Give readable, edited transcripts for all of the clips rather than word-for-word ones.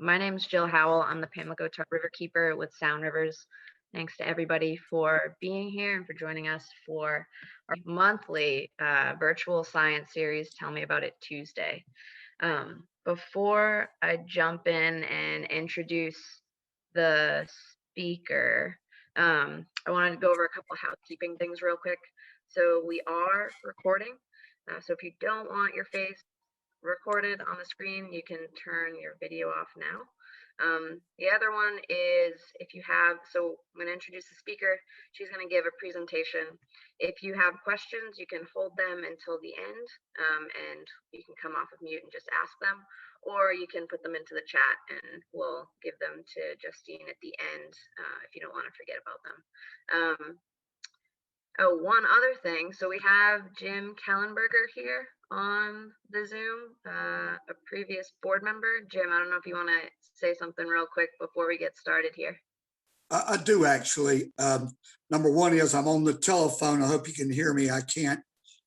My name's Jill Howell. I'm the Pamlico-Tar Riverkeeper with Sound Rivers. Thanks to everybody for being here and for joining us for our monthly virtual science series, Tell Me About It Tuesday. Before I jump in and introduce the speaker, I wanted to go over a couple housekeeping things real quick. So we are recording. So if you don't want your face recorded on the screen, you can turn your video off now. The other one is so I'm going to introduce the speaker. She's going to give a presentation. If you have questions, you can hold them until the end, and you can come off of mute and just ask them, or you can put them into the chat and we'll give them to Justine at the end if you don't want to forget about them. Oh, one other thing. So we have Jim Kellenberger here on the Zoom, a previous board member. Jim, I don't know if you want to say something real quick before we get started here. I do actually. Number one is I'm on the telephone. I hope you can hear me. I can't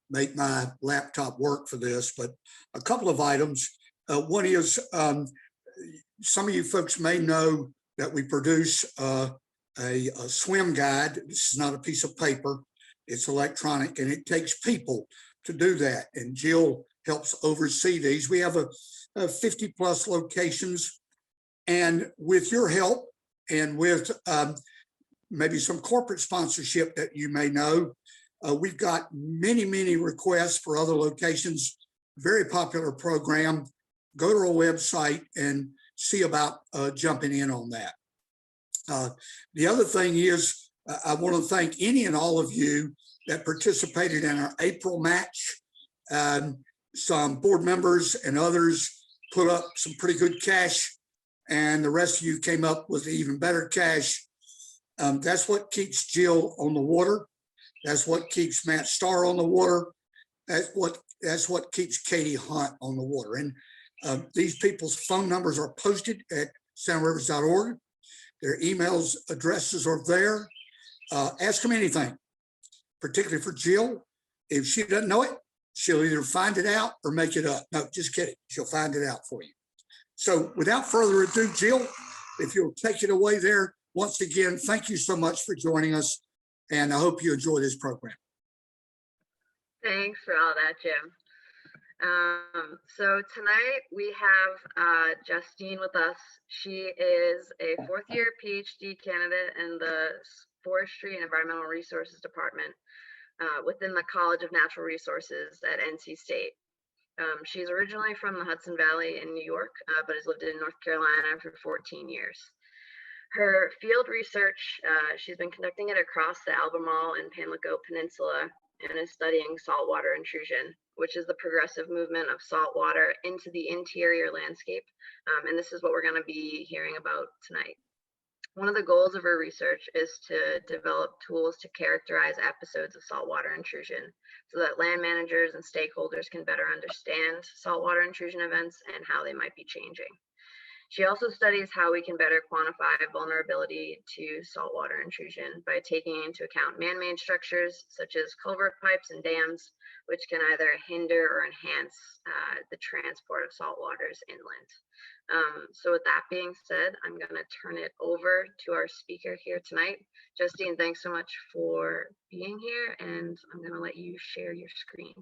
make my laptop work for this, but a couple of items. One is some of you folks may know that we produce a swim guide. This is not a piece of paper. It's electronic, and it takes people to do that. And Jill helps oversee these. We have a 50 plus locations, and with your help and with maybe some corporate sponsorship that you may know, we've got many requests for other locations. Very popular program. Go to our website and see about jumping in on that. The other thing is, I want to thank any and all of you that participated in our April match. Some board members and others put up some pretty good cash, and the rest of you came up with even better cash. That's what keeps Jill on the water. That's what keeps Matt Starr on the water. That's what keeps Katie Hunt on the water. And these people's phone numbers are posted at soundrivers.org. Their emails addresses are there. Ask them anything, particularly for Jill. If she doesn't know it, she'll either find it out or make it up. No, just kidding. She'll find it out for you. So without further ado, Jill, if you'll take it away there. Once again, thank you so much for joining us, and I hope you enjoy this program. Thanks for all that, Jim. So tonight we have Justine with us. She is a fourth-year PhD candidate in the Forestry and Environmental Resources Department within the College of Natural Resources at NC State. She's originally from the Hudson Valley in New York, but has lived in North Carolina for 14 years. Her field research, she's been conducting it across the Albemarle-Pamlico peninsula, and is studying saltwater intrusion, which is the progressive movement of saltwater into the interior landscape. And this is what we're going to be hearing about tonight. One of the goals of her research is to develop tools to characterize episodes of saltwater intrusion so that land managers and stakeholders can better understand saltwater intrusion events and how they might be changing. She also studies how we can better quantify vulnerability to saltwater intrusion by taking into account man-made structures such as culvert pipes and dams, which can either hinder or enhance the transport of saltwaters inland. So with that being said, I'm going to turn it over to our speaker here tonight. Justine, thanks so much for being here, and I'm going to let you share your screen.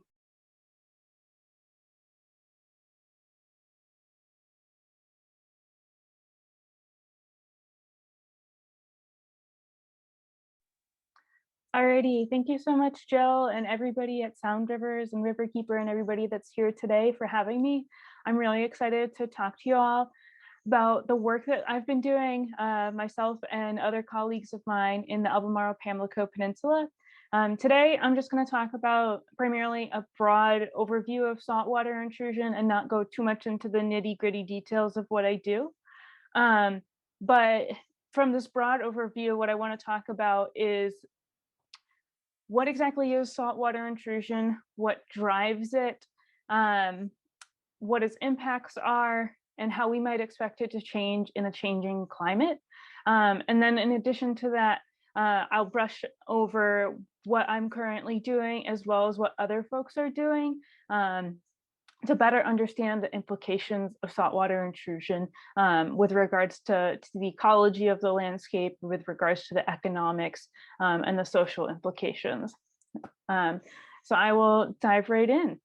Alrighty, thank you so much, Jill, and everybody at Sound Rivers and Riverkeeper and everybody that's here today for having me. I'm really excited to talk to you all about the work that I've been doing, myself and other colleagues of mine in the Albemarle-Pamlico Peninsula. Today, I'm just going to talk about primarily a broad overview of saltwater intrusion and not go too much into the nitty-gritty details of what I do. But from this broad overview, what I want to talk about is what exactly is saltwater intrusion, what drives it, what its impacts are, and how we might expect it to change in a changing climate. And then in addition to that, I'll brush over what I'm currently doing as well as what other folks are doing to better understand the implications of saltwater intrusion with regards to the ecology of the landscape, with regards to the economics and the social implications. So I will dive right in.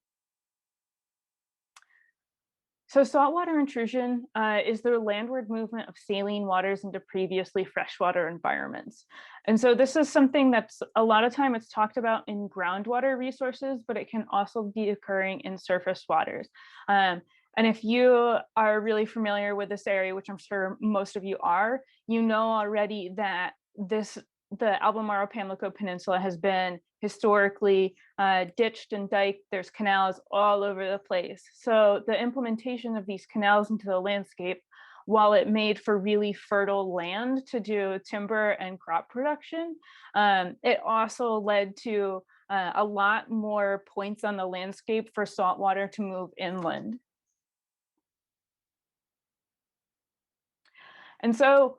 So saltwater intrusion is the landward movement of saline waters into previously freshwater environments. And so this is something that's a lot of time it's talked about in groundwater resources, but it can also be occurring in surface waters. And if you are really familiar with this area, which I'm sure most of you are, you know already that the Albemarle-Pamlico Peninsula has been historically ditched and diked. There's canals all over the place. So the implementation of these canals into the landscape, while it made for really fertile land to do timber and crop production, it also led to a lot more points on the landscape for saltwater to move inland. And so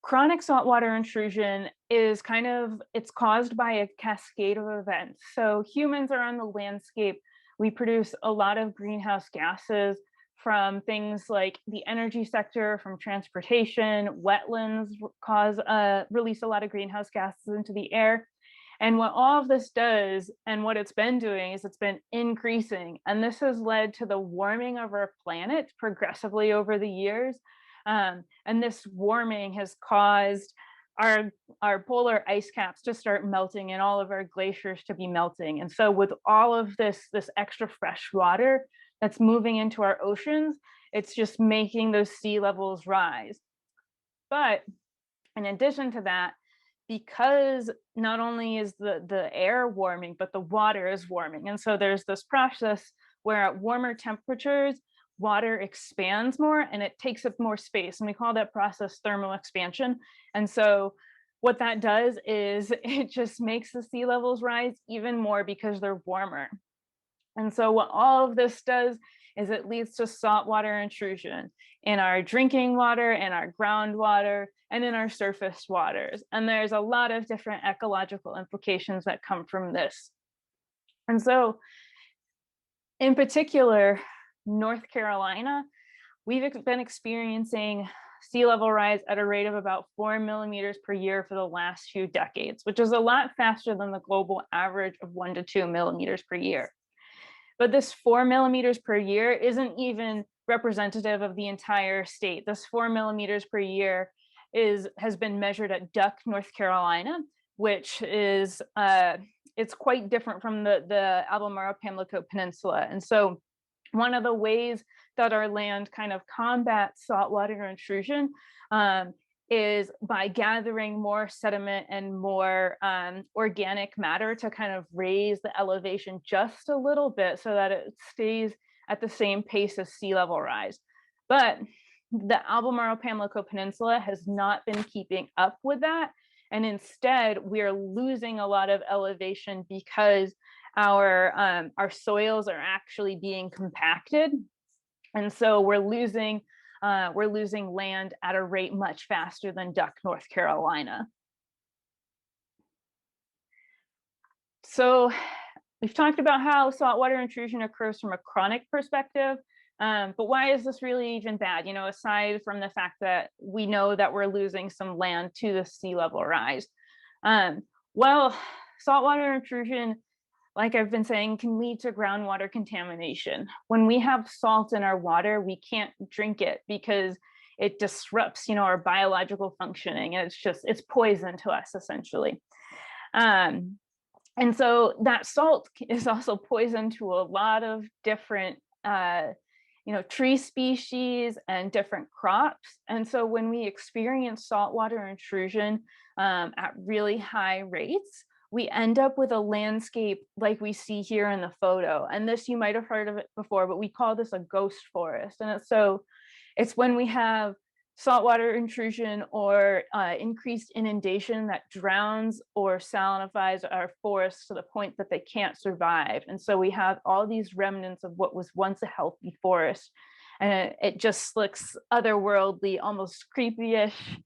chronic saltwater intrusion is it's caused by a cascade of events. So humans are on the landscape. We produce a lot of greenhouse gases from things like the energy sector, from transportation, wetlands release a lot of greenhouse gases into the air. And what all of this does, and what it's been doing, is it's been increasing. And this has led to the warming of our planet progressively over the years. And this warming has caused our polar ice caps to start melting and all of our glaciers to be melting. And so with all of this extra fresh water that's moving into our oceans, it's just making those sea levels rise. But in addition to that, because not only is the air warming, but the water is warming. And so there's this process where at warmer temperatures, water expands more and it takes up more space. And we call that process thermal expansion. And so what that does is it just makes the sea levels rise even more because they're warmer. And so what all of this does is it leads to saltwater intrusion in our drinking water, in our groundwater, and in our surface waters. And there's a lot of different ecological implications that come from this. And so in particular, North Carolina, we've been experiencing sea level rise at a rate of about 4 millimeters per year for the last few decades, which is a lot faster than the global average of 1 to 2 millimeters per year. But this 4 millimeters per year isn't even representative of the entire state. This 4 millimeters per year has been measured at Duck, North Carolina, which is it's quite different from the Albemarle-Pamlico Peninsula. And so one of the ways that our land kind of combats saltwater intrusion is by gathering more sediment and more organic matter to kind of raise the elevation just a little bit so that it stays at the same pace as sea level rise. But the Albemarle-Pamlico Peninsula has not been keeping up with that. And instead, we're losing a lot of elevation because our soils are actually being compacted. And so we're losing land at a rate much faster than Duck, North Carolina. So we've talked about how saltwater intrusion occurs from a chronic perspective, but why is this really even bad? You know, aside from the fact that we know that we're losing some land to the sea level rise. Well, saltwater intrusion, like I've been saying, can lead to groundwater contamination. When we have salt in our water, we can't drink it because it disrupts, our biological functioning, and it's poison to us essentially. And so that salt is also poison to a lot of different, tree species and different crops. And so when we experience saltwater intrusion at really high rates, we end up with a landscape like we see here in the photo. And this, you might have heard of it before, but we call this a ghost forest. And it's when we have saltwater intrusion or increased inundation that drowns or salinifies our forests to the point that they can't survive. And so we have all these remnants of what was once a healthy forest. And it just looks otherworldly, almost creepy-ish.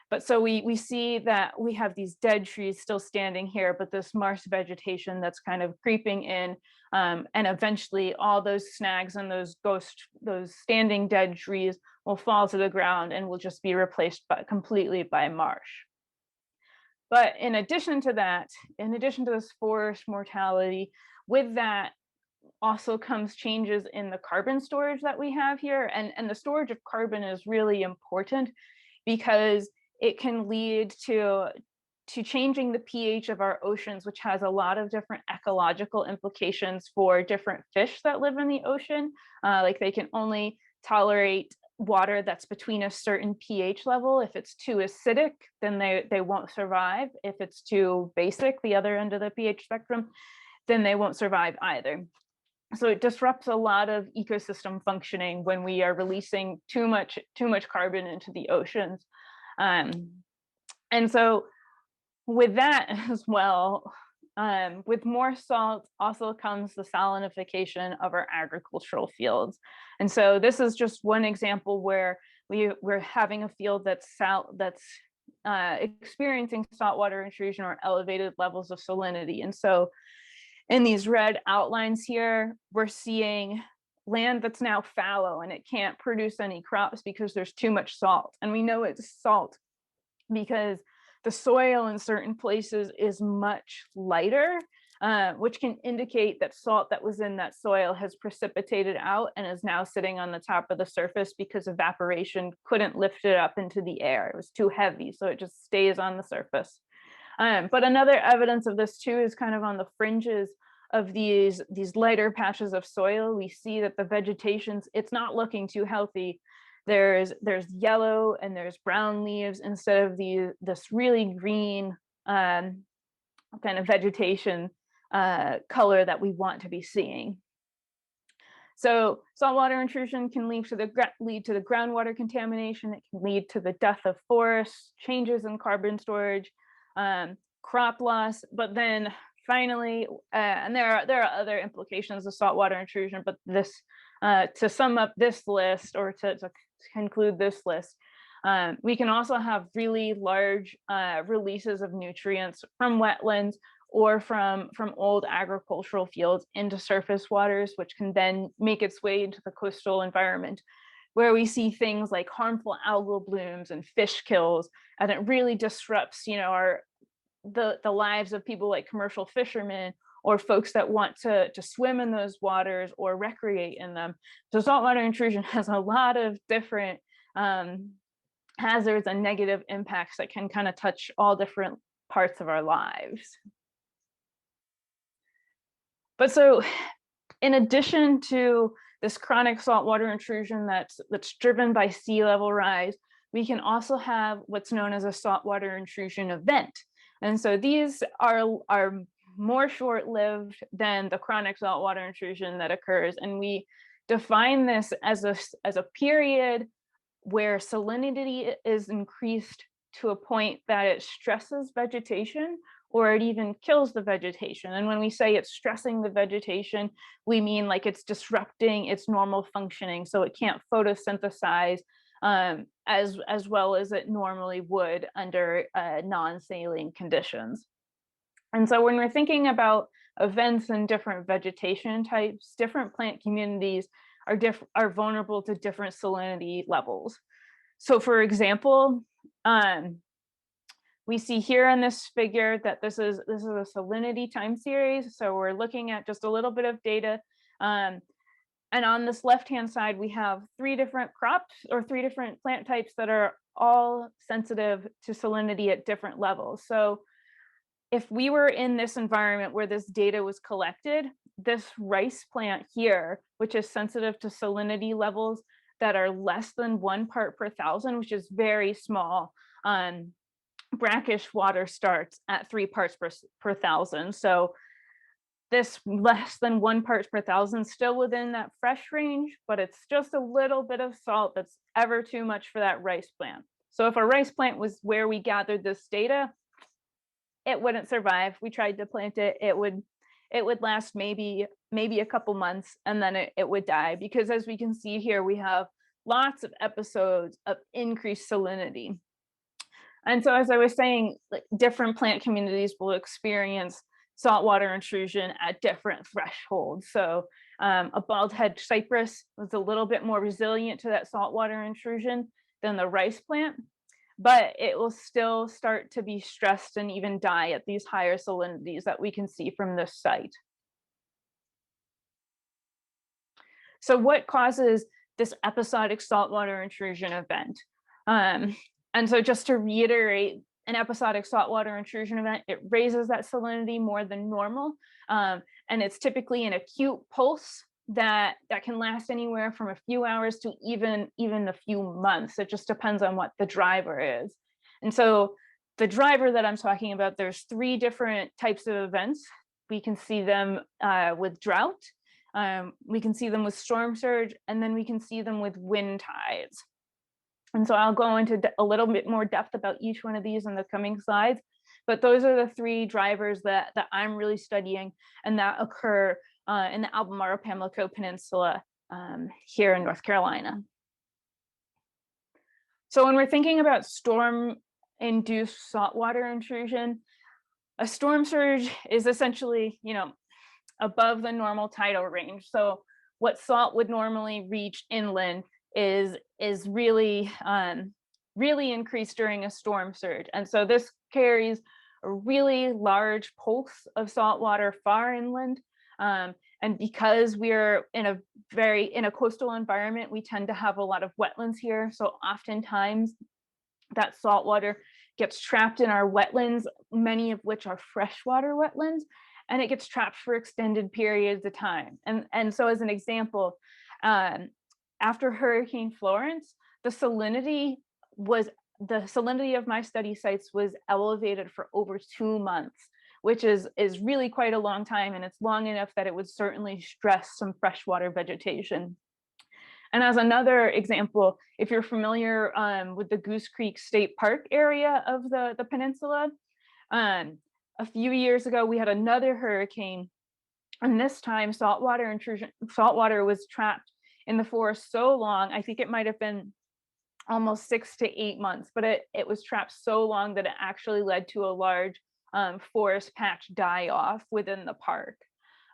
But so we see that we have these dead trees still standing here, but this marsh vegetation that's kind of creeping in, and eventually all those snags and those standing dead trees will fall to the ground and will just be replaced completely by marsh. But in addition to that, in addition to this forest mortality, with that also comes changes in the carbon storage that we have here. And the storage of carbon is really important because it can lead to changing the pH of our oceans, which has a lot of different ecological implications for different fish that live in the ocean. Like they can only tolerate water that's between a certain pH level. If it's too acidic, then they won't survive. If it's too basic, the other end of the pH spectrum, then they won't survive either. So it disrupts a lot of ecosystem functioning when we are releasing too much carbon into the oceans. And so with that as well, with more salt also comes the salinification of our agricultural fields. And so this is just one example where we're having a field that's experiencing saltwater intrusion or elevated levels of salinity. And so in these red outlines here, we're seeing land that's now fallow and it can't produce any crops because there's too much salt. And we know it's salt because the soil in certain places is much lighter, which can indicate that salt that was in that soil has precipitated out and is now sitting on the top of the surface because evaporation couldn't lift it up into the air. It was too heavy, so it just stays on the surface. But another evidence of this too is kind of on the fringes of these lighter patches of soil. We see that the vegetation's, it's not looking too healthy. There's yellow and there's brown leaves instead of this really green kind of vegetation color that we want to be seeing. So saltwater intrusion can lead to the groundwater contamination. It can lead to the death of forests, changes in carbon storage, crop loss, but then finally, and there are other implications of saltwater intrusion, but this, to sum up this list or to conclude this list, we can also have really large releases of nutrients from wetlands or from old agricultural fields into surface waters, which can then make its way into the coastal environment, where we see things like harmful algal blooms and fish kills, and it really disrupts, the lives of people like commercial fishermen or folks that want to swim in those waters or recreate in them. So saltwater intrusion has a lot of different hazards and negative impacts that can kind of touch all different parts of our lives. But so in addition to this chronic saltwater intrusion that's driven by sea level rise, we can also have what's known as a saltwater intrusion event. And so these are more short-lived than the chronic saltwater intrusion that occurs. And we define this as a period where salinity is increased to a point that it stresses vegetation or it even kills the vegetation. And when we say it's stressing the vegetation, we mean like it's disrupting its normal functioning, so it can't photosynthesize as well as it normally would under non-saline conditions. And so when we're thinking about events in different vegetation types, different plant communities are vulnerable to different salinity levels. So for example, we see here in this figure that this is a salinity time series. So we're looking at just a little bit of data. And on this left-hand side, we have 3 different crops or 3 different plant types that are all sensitive to salinity at different levels. So if we were in this environment where this data was collected, this rice plant here, which is sensitive to salinity levels that are less than 1 part per 1,000, which is very small, brackish water starts at 3 parts per 1,000. So this less than 1 part per 1,000 still within that fresh range, but it's just a little bit of salt that's ever too much for that rice plant. So if a rice plant was where we gathered this data, it wouldn't survive. We tried to plant it, it would last maybe a couple months, and then it would die, because as we can see here, we have lots of episodes of increased salinity. And so, as I was saying, like, different plant communities will experience saltwater intrusion at different thresholds. So a bald-head cypress was a little bit more resilient to that saltwater intrusion than the rice plant, but it will still start to be stressed and even die at these higher salinities that we can see from this site. So what causes this episodic saltwater intrusion event? And so just to reiterate, an episodic saltwater intrusion event, it raises that salinity more than normal. And it's typically an acute pulse that can last anywhere from a few hours to even a few months. It just depends on what the driver is. And so the driver that I'm talking about, there's 3 different types of events. We can see them with drought, we can see them with storm surge, and then we can see them with wind tides. And so I'll go into a little bit more depth about each one of these in the coming slides, but those are the 3 drivers that I'm really studying and that occur in the Albemarle-Pamlico Peninsula here in North Carolina. So when we're thinking about storm-induced saltwater intrusion, a storm surge is essentially, above the normal tidal range. So what salt would normally reach inland is really increased during a storm surge. And so this carries a really large pulse of salt water far inland. And because we're in a coastal environment, we tend to have a lot of wetlands here. So oftentimes that salt water gets trapped in our wetlands, many of which are freshwater wetlands, and it gets trapped for extended periods of time. And so as an example, after Hurricane Florence, the salinity of my study sites was elevated for over 2 months, which is really quite a long time, and it's long enough that it would certainly stress some freshwater vegetation. And as another example, if you're familiar with the Goose Creek State Park area of the peninsula, a few years ago we had another hurricane, and this time saltwater was trapped in the forest so long, I think it might have been almost 6 to 8 months, but it was trapped so long that it actually led to a large forest patch die-off within the park.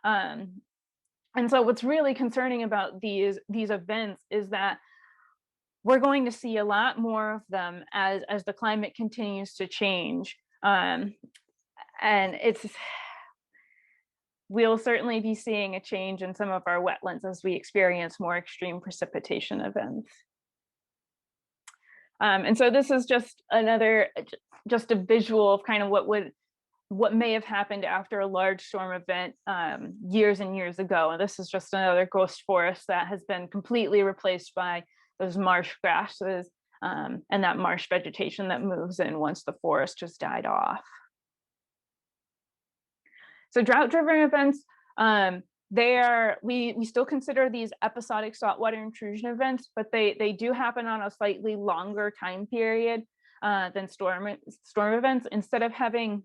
And so what's really concerning about these events is that we're going to see a lot more of them as the climate continues to change. And we'll certainly be seeing a change in some of our wetlands as we experience more extreme precipitation events. And so this is just a visual of kind of what may have happened after a large storm event years and years ago. And this is just another ghost forest that has been completely replaced by those marsh grasses and that marsh vegetation that moves in once the forest has died off. So drought-driven events, we still consider these episodic saltwater intrusion events, but they do happen on a slightly longer time period than storm events. Instead of having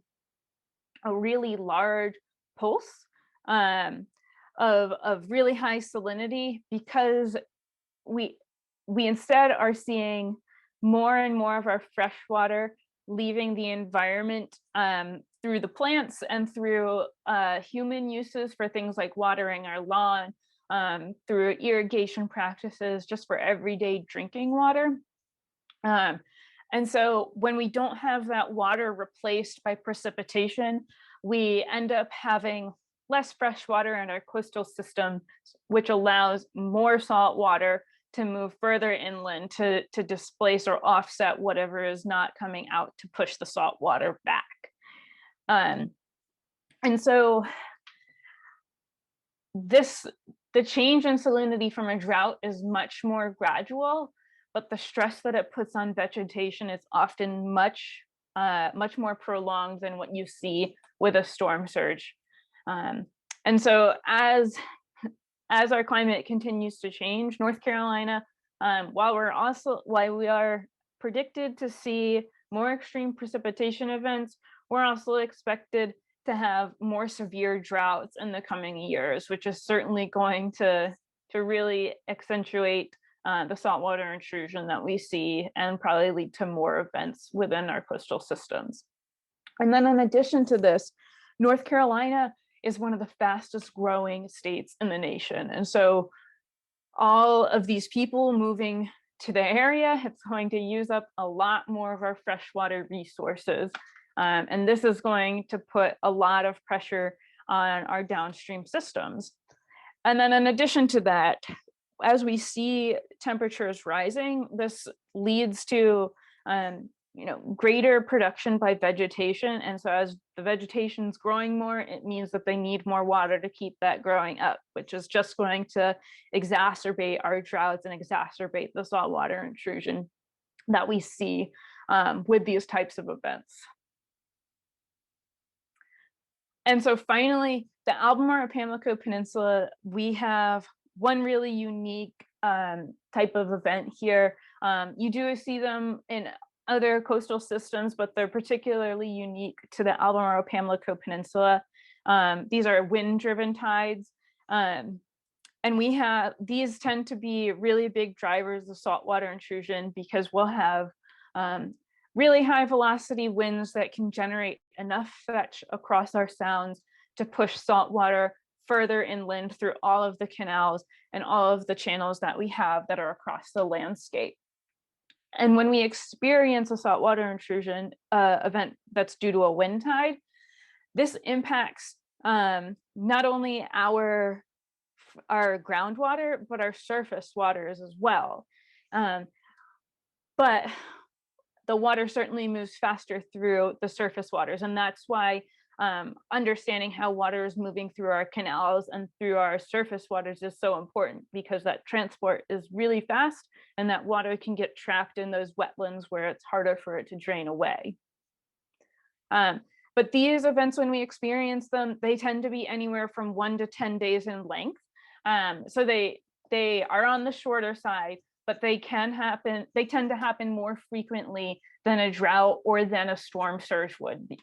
a really large pulse of really high salinity, because we instead are seeing more and more of our fresh water leaving the environment through the plants and through human uses for things like watering our lawn, through irrigation practices, just for everyday drinking water. And so when we don't have that water replaced by precipitation, we end up having less fresh water in our coastal system, which allows more salt water to move further inland to displace or offset whatever is not coming out to push the salt water back. And so the change in salinity from a drought is much more gradual, but the stress that it puts on vegetation is often much more prolonged than what you see with a storm surge. And so as our climate continues to change, North Carolina, while we are predicted to see more extreme precipitation events, we're also expected to have more severe droughts in the coming years, which is certainly going to really accentuate the saltwater intrusion that we see, and probably lead to more events within our coastal systems. And then in addition to this, North Carolina is one of the fastest growing states in the nation. And so all of these people moving to the area, it's going to use up a lot more of our freshwater resources. And this is going to put a lot of pressure on our downstream systems. And then in addition to that, as we see temperatures rising, this leads to greater production by vegetation. And so as the vegetation's growing more, it means that they need more water to keep that growing up, which is just going to exacerbate our droughts and exacerbate the saltwater intrusion that we see with these types of events. And so finally, the Albemarle-Pamlico Peninsula, we have one really unique type of event here. You do see them in other coastal systems, but they're particularly unique to the Albemarle-Pamlico Peninsula. These are wind-driven tides. And these tend to be really big drivers of saltwater intrusion, because we'll have really high velocity winds that can generate enough fetch across our sounds to push saltwater further inland through all of the canals and all of the channels that we have that are across the landscape. And when we experience a saltwater intrusion event that's due to a wind tide, this impacts not only our groundwater, but our surface waters as well. But the water certainly moves faster through the surface waters. And that's why understanding how water is moving through our canals and through our surface waters is so important, because that transport is really fast and that water can get trapped in those wetlands where it's harder for it to drain away. But these events, when we experience them, they tend to be anywhere from 1 to 10 days in length. So they are on the shorter side, but they tend to happen more frequently than a drought or than a storm surge would be,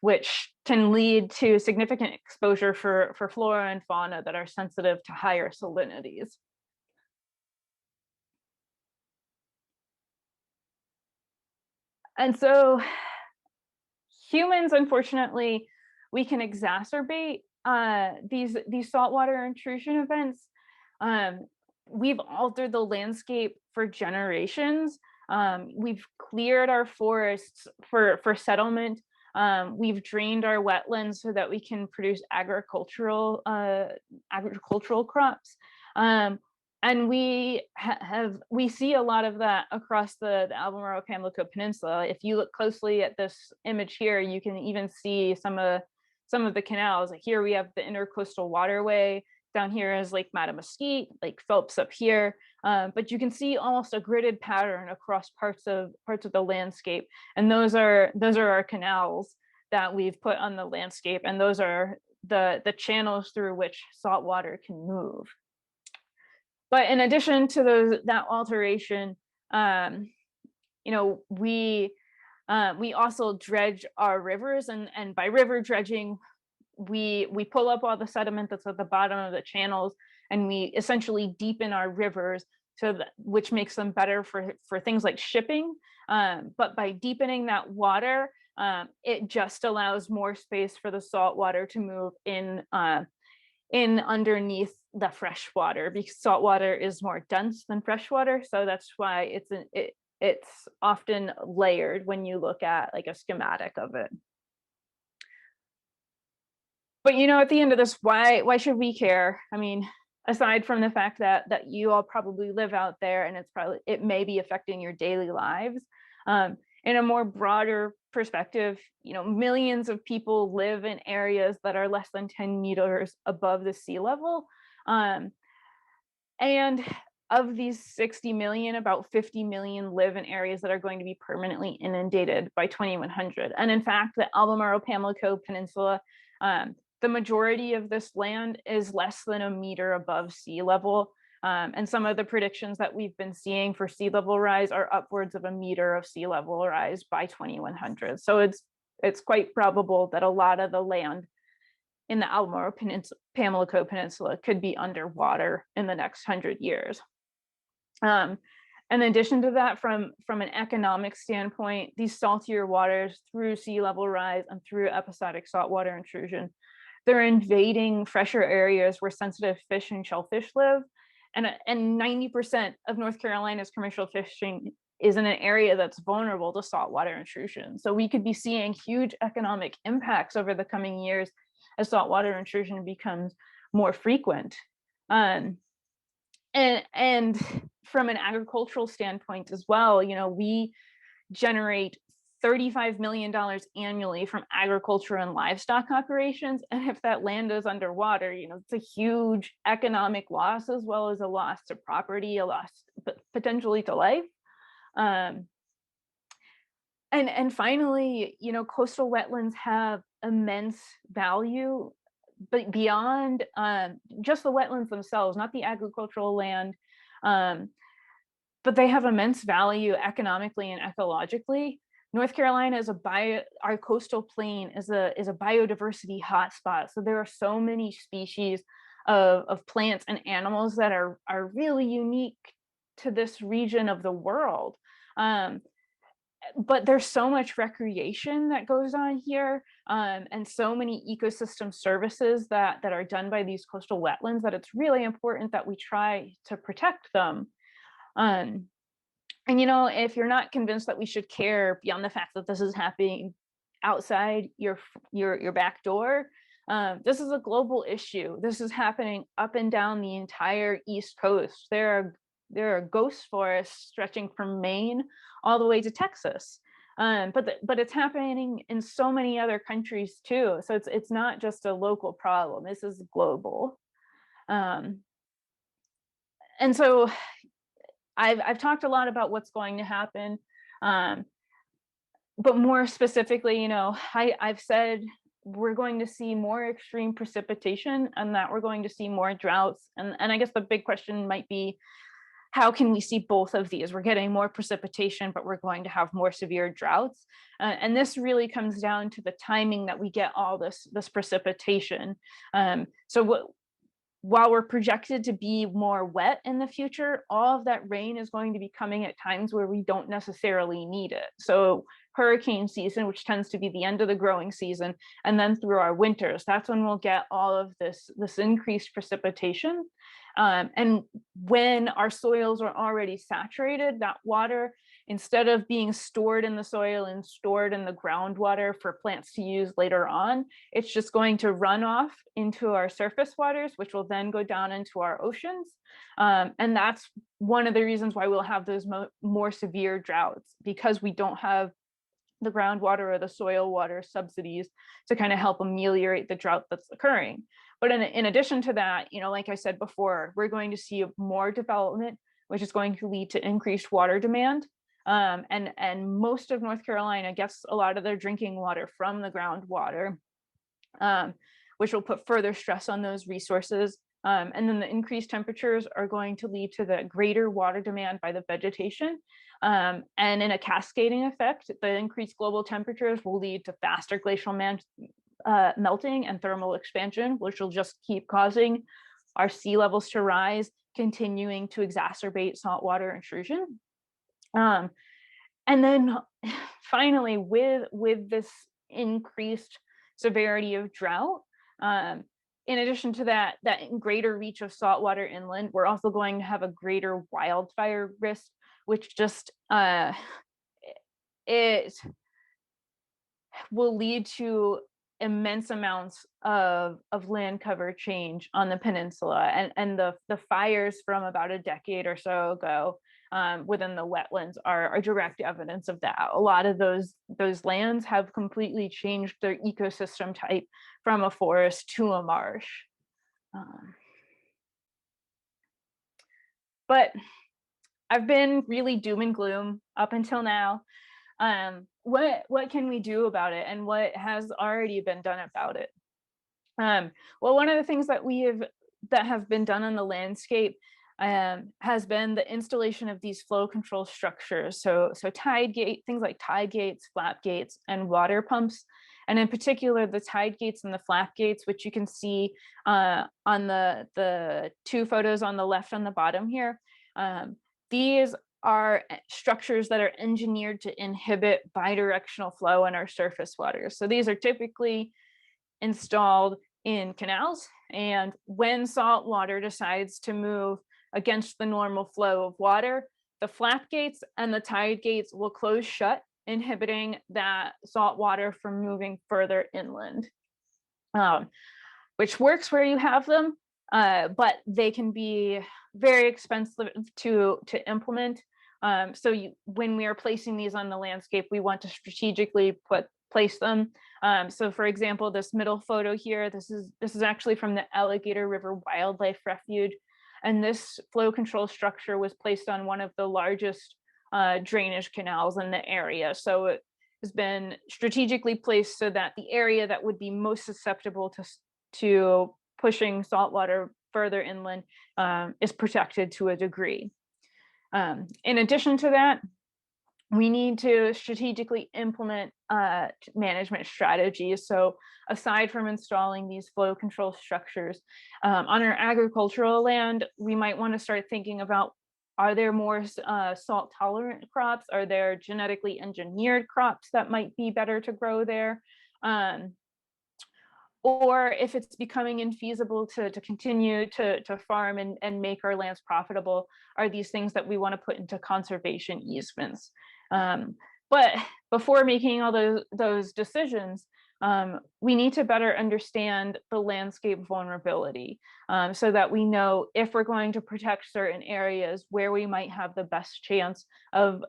which can lead to significant exposure for flora and fauna that are sensitive to higher salinities. And so humans, unfortunately, we can exacerbate these saltwater intrusion events. We've altered the landscape for generations. We've cleared our forests for settlement. We've drained our wetlands so that we can produce agricultural crops. And we see a lot of that across the Albemarle-Pamlico Peninsula. If you look closely at this image here, you can even see some of the canals. Like here we have the Intercoastal Waterway. Down here is Lake Mattamuskeet, Lake Phelps up here. But you can see almost a gridded pattern across parts of the landscape. And those are our canals that we've put on the landscape. And those are the channels through which salt water can move. But in addition to that alteration, we also dredge our rivers, and by river dredging, we pull up all the sediment that's at the bottom of the channels, and we essentially deepen our rivers, which makes them better for things like shipping. But by deepening that water, it just allows more space for the salt water to move in underneath the fresh water, because salt water is more dense than fresh water. So that's why it's often layered when you look at like a schematic of it. But at the end of this, why should we care? I mean, aside from the fact that you all probably live out there, and it may be affecting your daily lives. In a more broader perspective, millions of people live in areas that are less than 10 meters above the sea level. And of these 60 million, about 50 million live in areas that are going to be permanently inundated by 2100. And in fact, the Albemarle-Pamlico Peninsula, the majority of this land is less than a meter above sea level. And some of the predictions that we've been seeing for sea level rise are upwards of a meter of sea level rise by 2100. So it's quite probable that a lot of the land in the Albemarle-Pamlico Peninsula could be underwater in the next 100 years. In addition to that, from an economic standpoint, these saltier waters through sea level rise and through episodic saltwater intrusion, they're invading fresher areas where sensitive fish and shellfish live. And 90% of North Carolina's commercial fishing is in an area that's vulnerable to saltwater intrusion. So we could be seeing huge economic impacts over the coming years as saltwater intrusion becomes more frequent. And from an agricultural standpoint as well, we generate $35 million annually from agriculture and livestock operations. And if that land is underwater, it's a huge economic loss, as well as a loss to property, a loss potentially to life. And finally, coastal wetlands have immense value, but beyond just the wetlands themselves, not the agricultural land, but they have immense value economically and ecologically. North Carolina is our coastal plain is a biodiversity hotspot. So there are so many species of plants and animals that are really unique to this region of the world. But there's so much recreation that goes on here, and so many ecosystem services that are done by these coastal wetlands, that it's really important that we try to protect them. And if you're not convinced that we should care beyond the fact that this is happening outside your back door, this is a global issue. This is happening up and down the entire East Coast. There are ghost forests stretching from Maine all the way to Texas, but it's happening in so many other countries too. So it's not just a local problem. This is global, and so I've talked a lot about what's going to happen, but more specifically, I've said we're going to see more extreme precipitation, and that we're going to see more droughts, and I guess the big question might be, how can we see both of these? We're getting more precipitation, but we're going to have more severe droughts. And this really comes down to the timing that we get all this precipitation. While we're projected to be more wet in the future, all of that rain is going to be coming at times where we don't necessarily need it. So hurricane season, which tends to be the end of the growing season, and then through our winters, that's when we'll get all of this increased precipitation. And when our soils are already saturated, that water, instead of being stored in the soil and stored in the groundwater for plants to use later on, it's just going to run off into our surface waters, which will then go down into our oceans. And that's one of the reasons why we'll have those more severe droughts, because we don't have the groundwater or the soil water subsidies to kind of help ameliorate the drought that's occurring. But in addition to that, like I said before, we're going to see more development, which is going to lead to increased water demand. And most of North Carolina gets a lot of their drinking water from the groundwater, which will put further stress on those resources. And then the increased temperatures are going to lead to the greater water demand by the vegetation. And in a cascading effect, the increased global temperatures will lead to faster glacial melting and thermal expansion, which will just keep causing our sea levels to rise, continuing to exacerbate saltwater intrusion. And then finally, with this increased severity of drought, in addition to that greater reach of saltwater inland, we're also going to have a greater wildfire risk, which just it will lead to immense amounts of land cover change on the peninsula, and the fires from about a decade or so ago within the wetlands are direct evidence of that. A lot of those lands have completely changed their ecosystem type from a forest to a marsh. But I've been really doom and gloom up until now. What can we do about it, and what has already been done about it? Well, one of the things that have been done on the landscape has been the installation of these flow control structures. So things like tide gates, flap gates, and water pumps. And in particular, the tide gates and the flap gates, which you can see on the two photos on the left on the bottom here. these are structures that are engineered to inhibit bidirectional flow in our surface waters. So these are typically installed in canals, and when salt water decides to move against the normal flow of water, the flap gates and the tide gates will close shut, inhibiting that salt water from moving further inland, which works where you have them, but they can be very expensive to implement. When we are placing these on the landscape, we want to strategically place them. So for example, this middle photo here, this is actually from the Alligator River Wildlife Refuge. And this flow control structure was placed on one of the largest drainage canals in the area. So it has been strategically placed so that the area that would be most susceptible to pushing saltwater further inland is protected to a degree. In addition to that, we need to strategically implement management strategies. So aside from installing these flow control structures on our agricultural land, we might want to start thinking about, are there more salt tolerant crops? Are there genetically engineered crops that might be better to grow there? Or if it's becoming infeasible to continue to farm and make our lands profitable, are these things that we want to put into conservation easements? But before making all those decisions, we need to better understand the landscape vulnerability so that we know if we're going to protect certain areas where we might have the best chance of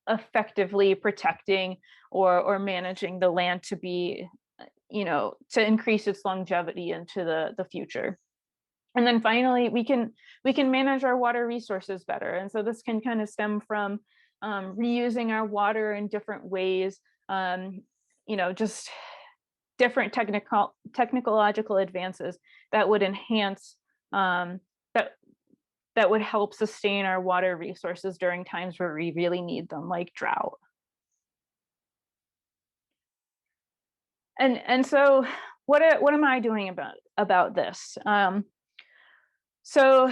effectively protecting or managing the land to be, to increase its longevity into the future. And then finally, we can manage our water resources better. And so this can kind of stem from reusing our water in different ways, just different technological advances that would enhance, that would help sustain our water resources during times where we really need them, like drought. And so what am I doing about this? So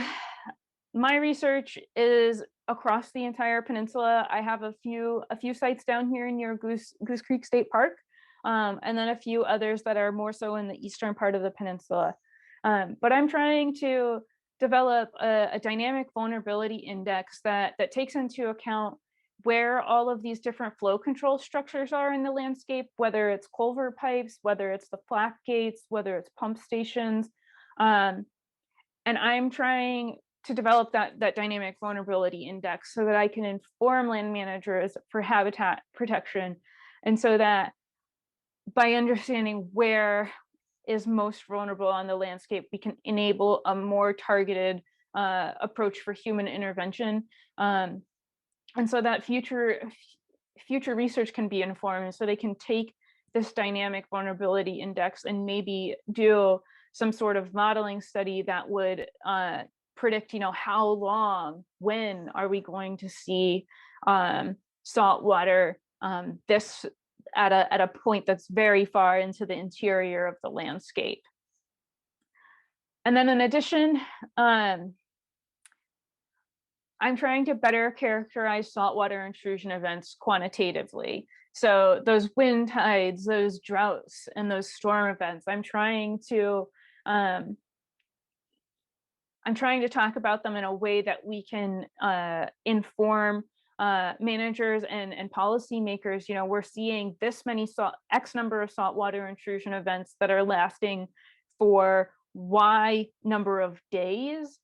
my research is across the entire peninsula. I have a few sites down here near Goose Creek State Park, and then a few others that are more so in the eastern part of the peninsula. But I'm trying to develop a dynamic vulnerability index that takes into account where all of these different flow control structures are in the landscape, whether it's culvert pipes, whether it's the flap gates, whether it's pump stations. And I'm trying to develop that dynamic vulnerability index so that I can inform land managers for habitat protection. And so that by understanding where is most vulnerable on the landscape, we can enable a more targeted approach for human intervention. And so that future research can be informed, so they can take this dynamic vulnerability index and maybe do some sort of modeling study that would predict, how long, when are we going to see salt water this at a point that's very far into the interior of the landscape. And then in addition, I'm trying to better characterize saltwater intrusion events quantitatively. So those wind tides, those droughts, and those storm events, I'm trying to talk about them in a way that we can inform managers and policymakers. We're seeing this many X number of saltwater intrusion events that are lasting for Y number of days.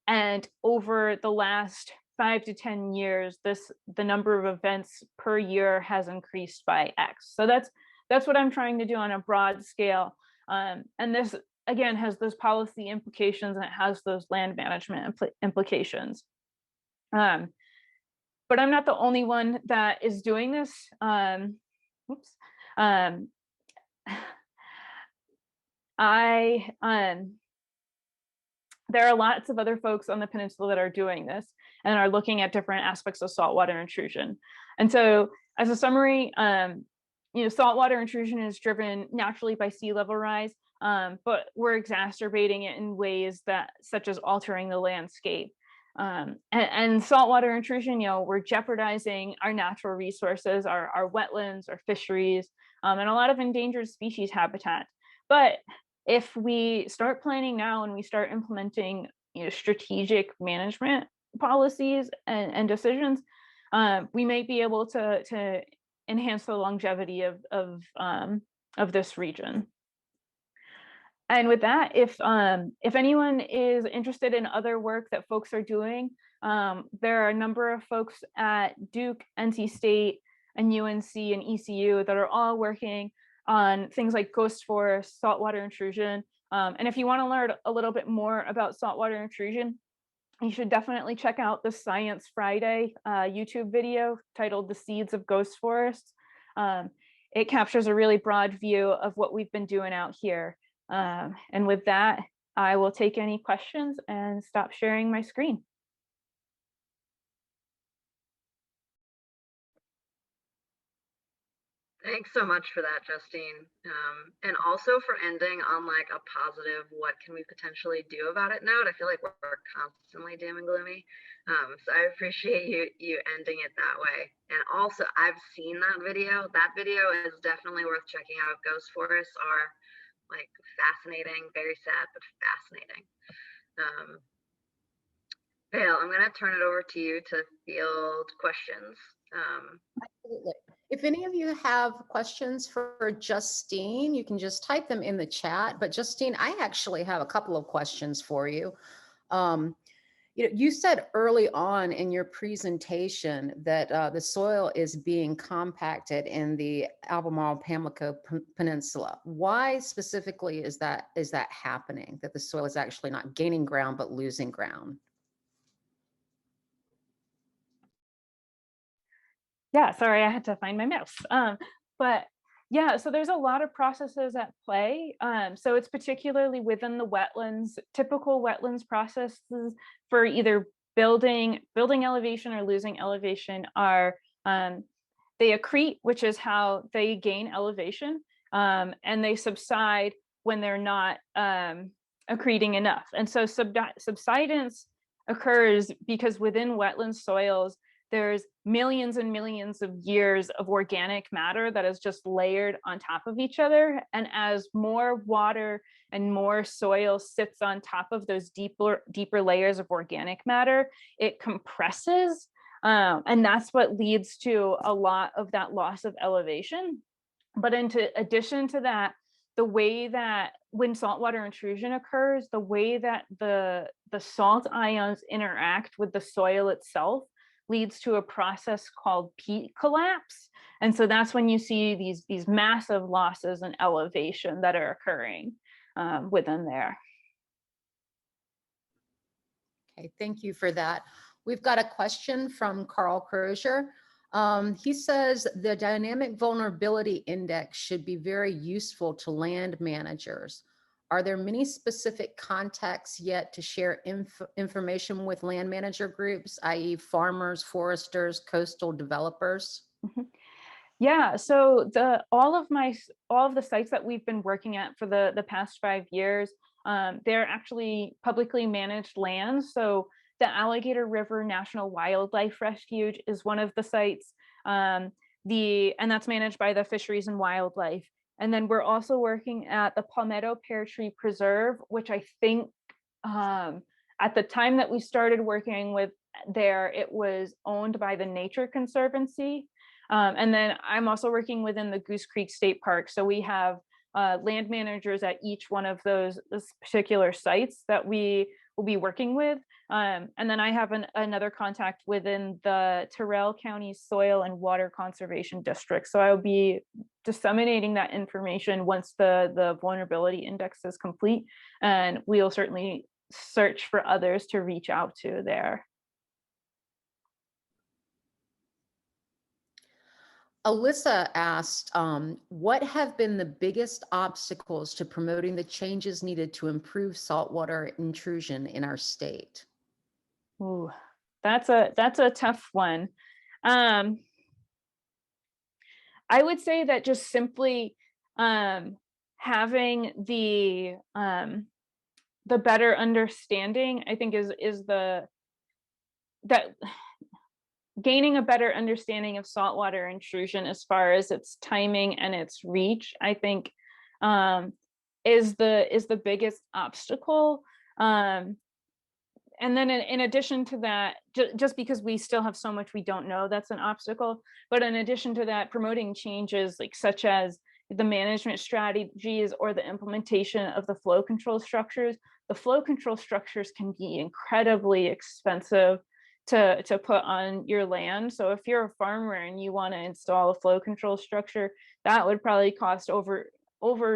And over the last 5 to 10 years, the number of events per year has increased by X. So that's what I'm trying to do on a broad scale. And this, again, has those policy implications, and it has those land management implications. But I'm not the only one that is doing this. There are lots of other folks on the peninsula that are doing this and are looking at different aspects of saltwater intrusion. And so as a summary, saltwater intrusion is driven naturally by sea level rise, but we're exacerbating it in ways such as altering the landscape. And saltwater intrusion, we're jeopardizing our natural resources, our wetlands, our fisheries, and a lot of endangered species habitat. But if we start planning now and we start implementing strategic management policies and decisions, we may be able to enhance the longevity of this region. And with that, if anyone is interested in other work that folks are doing, there are a number of folks at Duke, NC State, and UNC and ECU that are all working on things like ghost forests, saltwater intrusion. And if you want to learn a little bit more about saltwater intrusion, you should definitely check out the Science Friday YouTube video titled "The Seeds of Ghost Forests." It captures a really broad view of what we've been doing out here. And with that, I will take any questions and stop sharing my screen. Thanks so much for that, Justine. And also for ending on like a positive, what can we potentially do about it note? I feel like we're constantly doom and gloomy. So I appreciate you ending it that way. And also I've seen that video. That video is definitely worth checking out. Ghost forests are like fascinating, very sad, but fascinating. Vale, I'm gonna turn it over to you to field questions. Absolutely. If any of you have questions for Justine, you can just type them in the chat. But Justine, I actually have a couple of questions for you. You said early on in your presentation that the soil is being compacted in the Albemarle-Pamlico Peninsula. Why specifically is that happening? That the soil is actually not gaining ground but losing ground? Yeah, sorry, I had to find my mouse. But yeah, so there's a lot of processes at play. So it's particularly within the wetlands. Typical wetlands processes for either building elevation or losing elevation are they accrete, which is how they gain elevation, and they subside when they're not accreting enough. And so subsidence occurs because within wetland soils, there's millions and millions of years of organic matter that is just layered on top of each other. And as more water and more soil sits on top of those deeper layers of organic matter, it compresses. And that's what leads to a lot of that loss of elevation. But in addition to that, the way that when saltwater intrusion occurs, the way that the salt ions interact with the soil itself leads to a process called peat collapse. And so that's when you see these massive losses in elevation that are occurring within there. Okay, thank you for that. We've got a question from Carl Crozier. He says the dynamic vulnerability index should be very useful to land managers. Are there many specific contexts yet to share information with land manager groups, i.e. farmers, foresters, coastal developers? Mm-hmm. Yeah, so all of the sites that we've been working at for the past 5 years, they're actually publicly managed lands. So the Alligator River National Wildlife Refuge is one of the sites, and that's managed by the Fisheries and Wildlife. And then we're also working at the Palmetto Pear Tree Preserve, which I think at the time that we started working with there, it was owned by the Nature Conservancy. And then I'm also working within the Goose Creek State Park. So we have land managers at each one of those particular sites that we will be working with. And then I have another contact within the Terrell County Soil and Water Conservation District. So I'll be disseminating that information once the vulnerability index is complete. And we'll certainly search for others to reach out to there. Alyssa asked, what have been the biggest obstacles to promoting the changes needed to improve saltwater intrusion in our state? Ooh, that's a tough one. I would say that just simply having the better understanding, I think is the that gaining a better understanding of saltwater intrusion as far as its timing and its reach, I think, is the biggest obstacle. And then in addition to that, just because we still have so much we don't know, that's an obstacle. But in addition to that, promoting changes like such as the management strategies or the implementation of the flow control structures. The flow control structures can be incredibly expensive to put on your land. So if you're a farmer and you want to install a flow control structure, that would probably cost over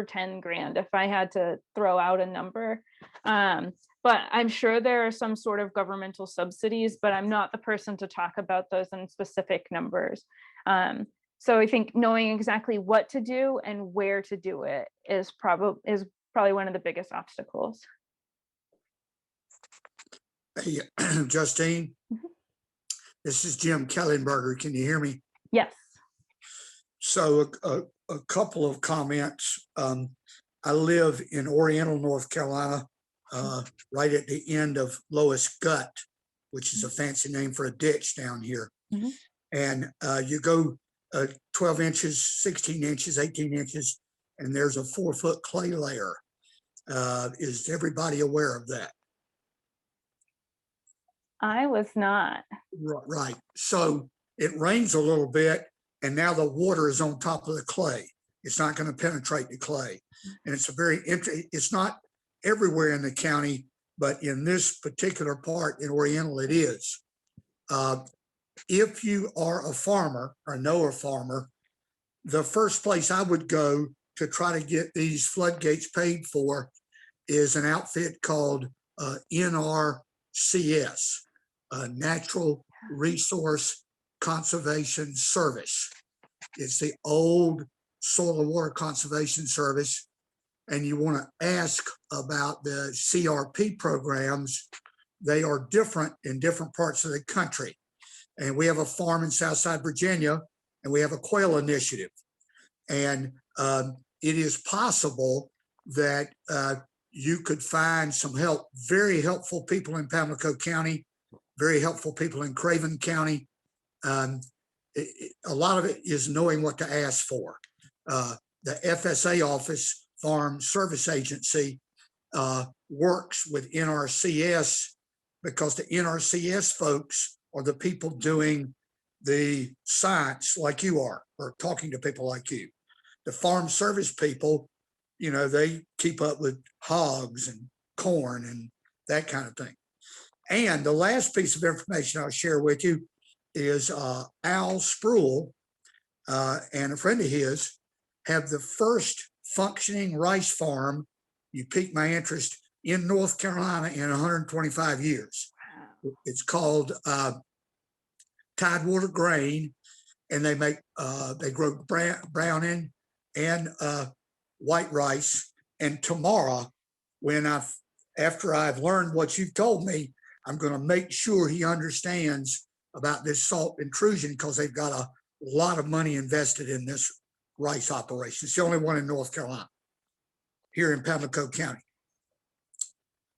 10 grand if I had to throw out a number. But I'm sure there are some sort of governmental subsidies, but I'm not the person to talk about those in specific numbers. So I think knowing exactly what to do and where to do it is probably one of the biggest obstacles. Hey, Justine, this is Jim Kellenberger. Can you hear me? Yes. So a couple of comments. I live in Oriental, North Carolina, right at the end of Lois Gut, which is a fancy name for a ditch down here. Mm-hmm. And you go 12 inches, 16 inches, 18 inches, and there's a 4-foot clay layer. Is everybody aware of that? I was not. Right. So it rains a little bit, and now the water is on top of the clay. It's not going to penetrate the clay. And it's it's not everywhere in the county, but in this particular part in Oriental, it is. If you are a farmer or know a farmer, the first place I would go to try to get these floodgates paid for is an outfit called NRCS, Natural Resource Conservation Service. It's the old Soil and Water Conservation Service. And you want to ask about the CRP programs. They are different in different parts of the country. And we have a farm in Southside Virginia, and we have a quail initiative. And it is possible that you could find some help, very helpful people in Pamlico County, very helpful people in Craven County. A lot of it is knowing what to ask for. The FSA office, Farm Service Agency, works with NRCS because the NRCS folks are the people doing the science like you are, or talking to people like you. The farm service people, they keep up with hogs and corn and that kind of thing. And the last piece of information I'll share with you is Al Spruill and a friend of his have the first functioning rice farm, you piqued my interest, in North Carolina in 125 years. Wow. It's called Tidewater Grain, and they grow browning and white rice. And tomorrow, after I've learned what you've told me, I'm going to make sure he understands about this salt intrusion, because they've got a lot of money invested in this rice operation. It's the only one in North Carolina, here in Pamlico County,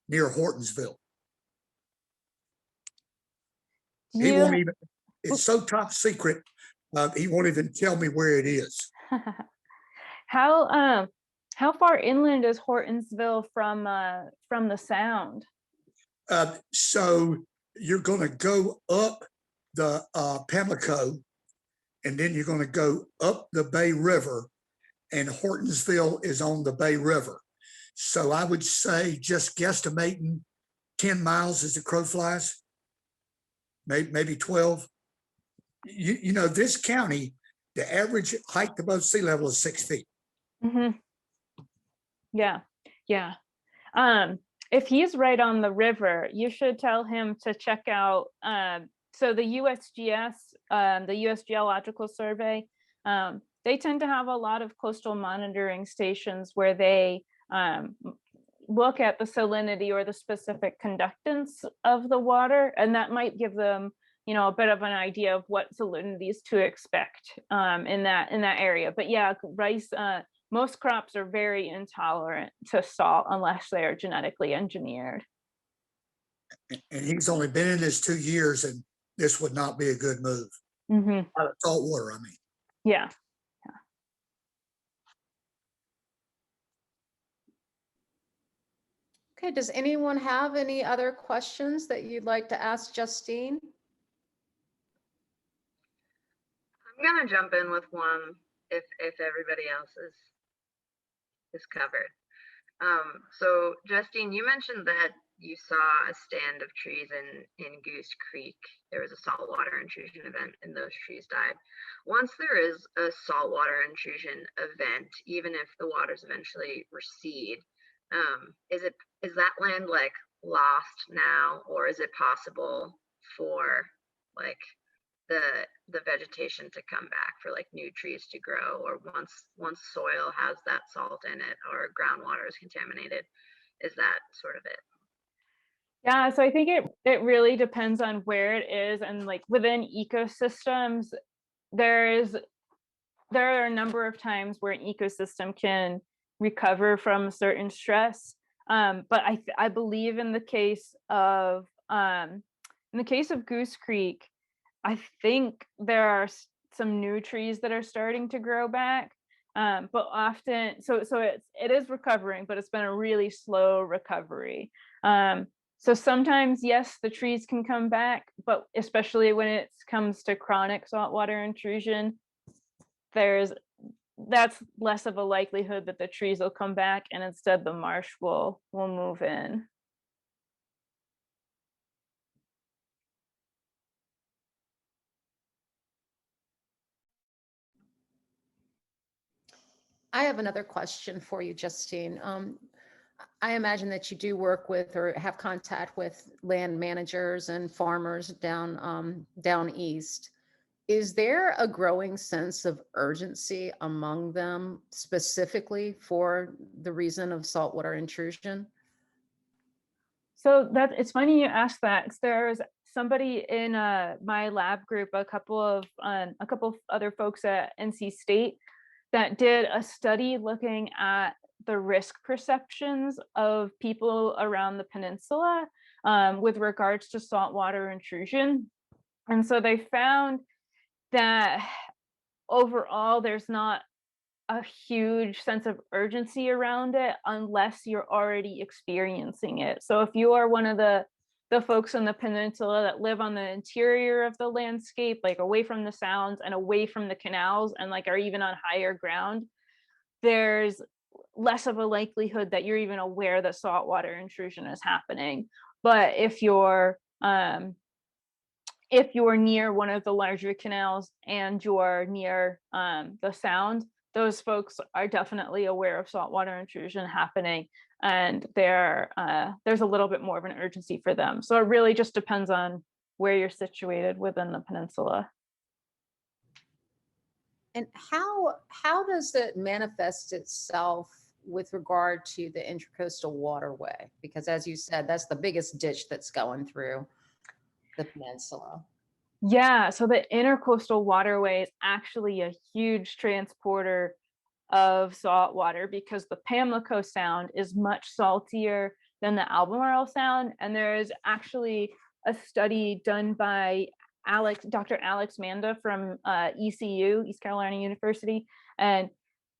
near Hortonsville. He won't even, it's so top secret, he won't even tell me where it is. How far inland is Hortonsville from the Sound? So you're going to go up the Pamlico, and then you're going to go up the Bay River, and Hortonsville is on the Bay River. So I would say, just guesstimating, 10 miles as the crow flies, maybe 12. This county, the average height above sea level is 6 feet. Mm-hmm. Yeah. If he's right on the river, you should tell him to check out, so the USGS, the U.S. Geological Survey, they tend to have a lot of coastal monitoring stations where they look at the salinity or the specific conductance of the water, and that might give them, a bit of an idea of what salinities to expect in that area. But yeah, rice, most crops are very intolerant to salt unless they are genetically engineered. And he's only been in this 2 years, and this would not be a good move. Mm-hmm. Out of saltwater, I mean. Yeah. Okay, does anyone have any other questions that you'd like to ask Justine? I'm gonna jump in with one if everybody else is covered. So Justine, you mentioned that you saw a stand of trees in Goose Creek. There was a saltwater intrusion event and those trees died. Once there is a saltwater intrusion event, even if the waters eventually recede, is that land like lost now, or is it possible for like the vegetation to come back, for like new trees to grow, or once soil has that salt in it or groundwater is contaminated? Is that sort of it? Yeah, so I think it really depends on where it is, and like within ecosystems, there are a number of times where an ecosystem can recover from certain stress. But I believe in the case of Goose Creek, I think there are some new trees that are starting to grow back. But often, so it is recovering, but it's been a really slow recovery. So sometimes, yes, the trees can come back, but especially when it comes to chronic saltwater intrusion, that's less of a likelihood that the trees will come back, and instead the marsh will move in. I have another question for you, Justine. I imagine that you do work with or have contact with land managers and farmers down east. Is there a growing sense of urgency among them specifically for the reason of saltwater intrusion? So it's funny you asked that. There's somebody in my lab group, a couple of other folks at NC State that did a study looking at the risk perceptions of people around the peninsula with regards to saltwater intrusion. And so they found that overall, there's not a huge sense of urgency around it unless you're already experiencing it. So if you are one of the folks on the peninsula that live on the interior of the landscape, like away from the sounds and away from the canals, and like are even on higher ground, there's less of a likelihood that you're even aware that saltwater intrusion is happening. But if you're near one of the larger canals and you're near the sound, those folks are definitely aware of saltwater intrusion happening, and there's a little bit more of an urgency for them. So it really just depends on where you're situated within the peninsula. And how does it manifest itself with regard to the Intracoastal Waterway? Because as you said, that's the biggest ditch that's going through the peninsula. Yeah, so the Intercoastal Waterway is actually a huge transporter of salt water because the Pamlico Sound is much saltier than the Albemarle Sound. And there is actually a study done by Dr. Alex Manda from ECU, East Carolina University, and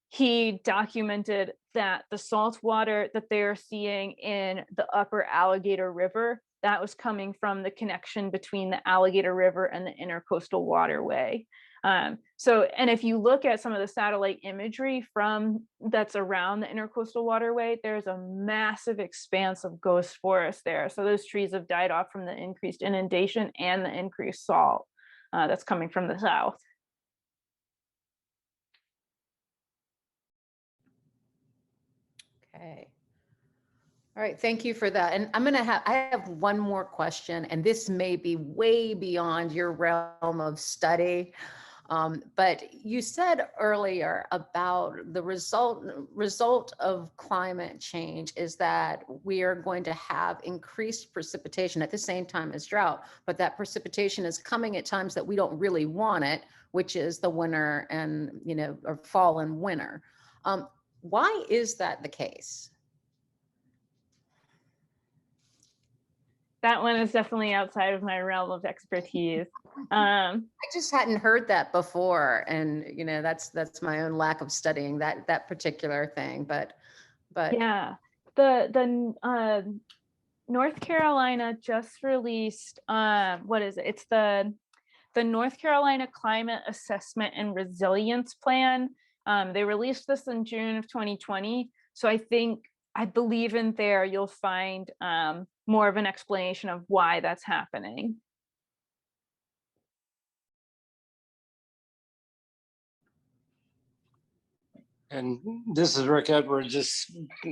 he documented that the salt water that they are seeing in the upper Alligator River, that was coming from the connection between the Alligator River and the Intercoastal Waterway. And if you look at some of the satellite imagery that's around the Intercoastal Waterway, there's a massive expanse of ghost forest there. So those trees have died off from the increased inundation and the increased salt that's coming from the south. Okay. All right, thank you for that. And I have one more question, and this may be way beyond your realm of study. But you said earlier about the result of climate change is that we are going to have increased precipitation at the same time as drought, but that precipitation is coming at times that we don't really want it, which is the winter and, or fall and winter. Why is that the case? that one is definitely outside of my realm of expertise. I just hadn't heard that before, and you know, that's my own lack of studying that particular thing. But yeah, the North Carolina just released what is it? It's the North Carolina Climate Assessment and Resilience Plan. They released this in June of 2020. So I believe in there you'll find more of an explanation of why that's happening. And this is Rick Edwards,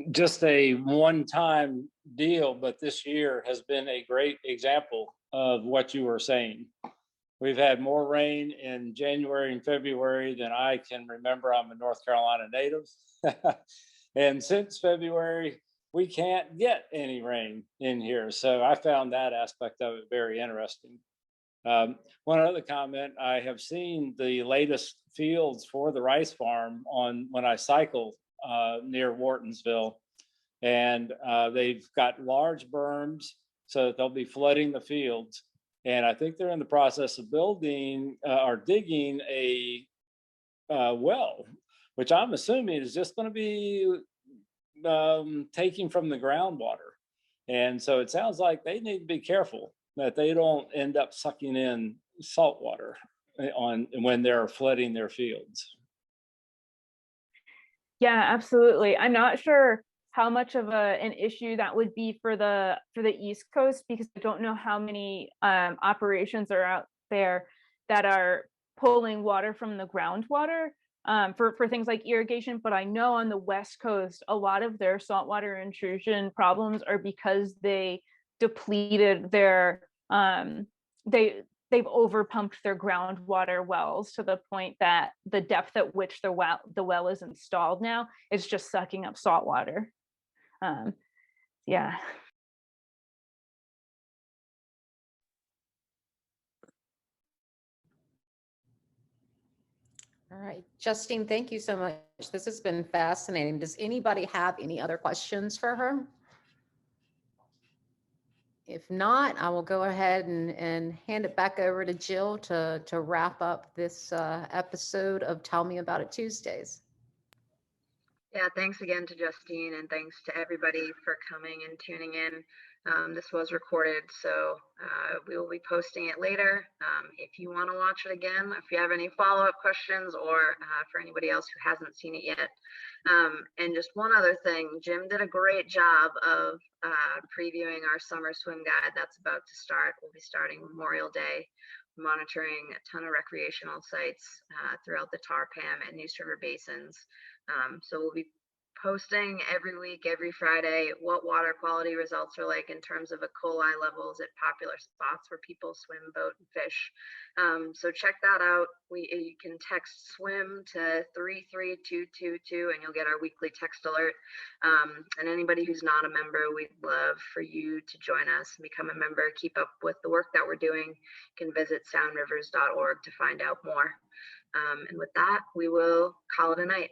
just a one-time deal, but this year has been a great example of what you were saying. We've had more rain in January and February than I can remember. I'm a North Carolina native. And since February, we can't get any rain in here. So I found that aspect of it very interesting. One other comment, I have seen the latest fields for the rice farm when I cycle near Whartonsville, and they've got large berms so that they'll be flooding the fields. And I think they're in the process of building or digging a well, which I'm assuming is just going to be taking from the groundwater. And so it sounds like they need to be careful that they don't end up sucking in salt water when they're flooding their fields. Yeah, absolutely. I'm not sure how much of an issue that would be for the East Coast, because I don't know how many operations are out there that are pulling water from the groundwater for things like irrigation. But I know on the West Coast, a lot of their saltwater intrusion problems are because they depleted their they've overpumped their groundwater wells to the point that the depth at which the well is installed now is just sucking up salt water. Yeah. all right, Justine, thank you so much. This has been fascinating. Does anybody have any other questions for her? If not, I will go ahead and hand it back over to Jill to wrap up this episode of Tell Me About It Tuesdays. Yeah, thanks again to Justine, and thanks to everybody for coming and tuning in. This was recorded, so we will be posting it later. If you want to watch it again, if you have any follow-up questions, or for anybody else who hasn't seen it yet. And just one other thing, Jim did a great job of previewing our summer swim guide that's about to start. We'll be starting Memorial Day, monitoring a ton of recreational sites throughout the Tar, Pam, and Neuse River basins. So we'll be posting every week, every Friday, what water quality results are like in terms of E. coli levels at popular spots where people swim, boat, and fish. So check that out. You can text SWIM to 33222 and you'll get our weekly text alert. And anybody who's not a member, we'd love for you to join us and become a member, keep up with the work that we're doing. You can visit soundrivers.org to find out more. And with that, we will call it a night.